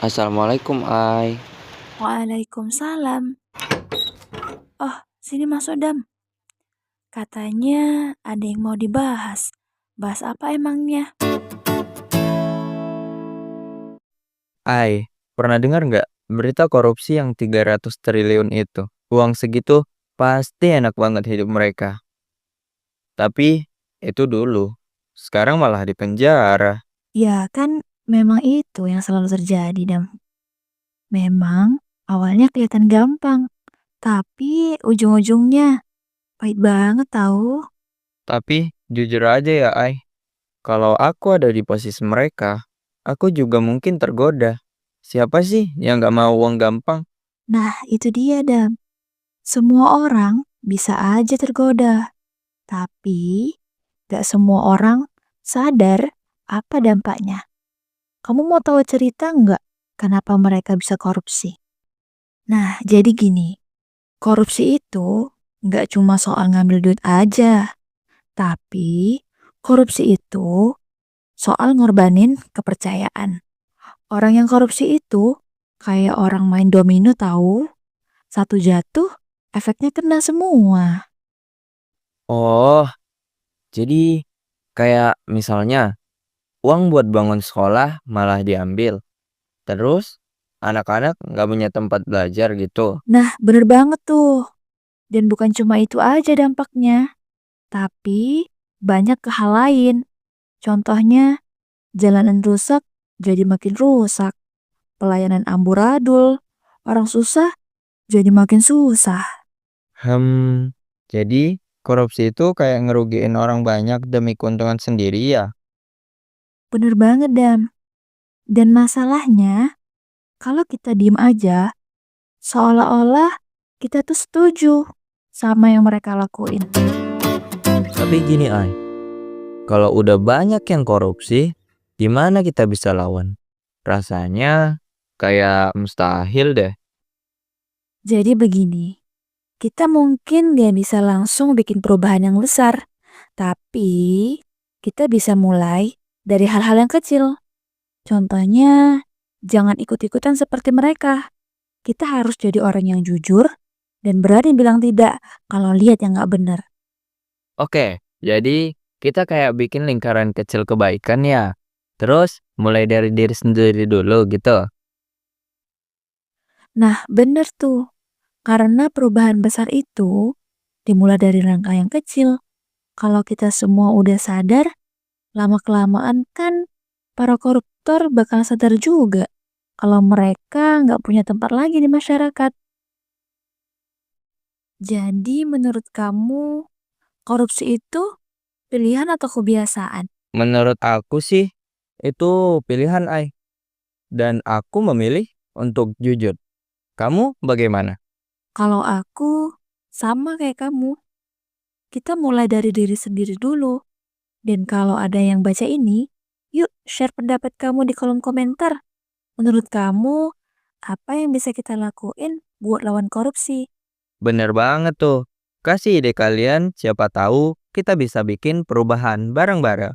Assalamualaikum, Ai. Waalaikumsalam. Oh, sini masuk Dam. Katanya ada yang mau dibahas. Bahas apa emangnya? Ai, pernah dengar nggak berita korupsi yang 300 triliun itu? Uang segitu pasti enak banget hidup mereka. Tapi itu dulu. Sekarang malah di penjara. Ya kan memang itu yang selalu terjadi Dam. Memang awalnya kelihatan gampang, tapi ujung-ujungnya pahit banget tahu. Tapi jujur aja ya, Ai. Kalau aku ada di posisi mereka, aku juga mungkin tergoda. Siapa sih yang nggak mau uang gampang? Nah, itu dia Dam. Semua orang bisa aja tergoda, tapi gak semua orang sadar apa dampaknya. Kamu mau tahu cerita nggak kenapa mereka bisa korupsi? Nah, jadi gini, korupsi itu nggak cuma soal ngambil duit aja, tapi korupsi itu soal ngorbanin kepercayaan. Orang yang korupsi itu kayak orang main domino tahu, satu jatuh, efeknya kena semua. Oh, jadi kayak misalnya uang buat bangun sekolah malah diambil. Terus anak-anak nggak punya tempat belajar gitu. Nah, bener banget tuh. Dan bukan cuma itu aja dampaknya, tapi banyak ke hal lain. Contohnya, jalanan rusak jadi makin rusak. Pelayanan amburadul, orang susah jadi makin susah. Hmm, jadi korupsi itu kayak ngerugiin orang banyak demi keuntungan sendiri ya? Bener banget, Dam. Dan masalahnya, kalau kita diem aja, seolah-olah kita tuh setuju sama yang mereka lakuin. Tapi gini Ay, kalau udah banyak yang korupsi, gimana kita bisa lawan? Rasanya kayak mustahil deh. Jadi begini, kita mungkin gak bisa langsung bikin perubahan yang besar, tapi kita bisa mulai dari hal-hal yang kecil. Contohnya, jangan ikut-ikutan seperti mereka. Kita harus jadi orang yang jujur dan berani bilang tidak kalau lihat yang nggak benar. Oke, jadi kita kayak bikin lingkaran kecil kebaikan ya. Terus mulai dari diri sendiri dulu gitu. Nah, bener tuh. Karena perubahan besar itu dimulai dari langkah yang kecil. Kalau kita semua udah sadar, lama-kelamaan kan para koruptor bakal sadar juga kalau mereka nggak punya tempat lagi di masyarakat. Jadi menurut kamu korupsi itu pilihan atau kebiasaan? Menurut aku sih itu pilihan Ay. Dan aku memilih untuk jujur. Kamu bagaimana? Kalau aku sama kayak kamu, kita mulai dari diri sendiri dulu. Dan kalau ada yang baca ini, yuk share pendapat kamu di kolom komentar. Menurut kamu, apa yang bisa kita lakuin buat lawan korupsi? Bener banget tuh. Kasih ide kalian, siapa tahu kita bisa bikin perubahan bareng-bareng.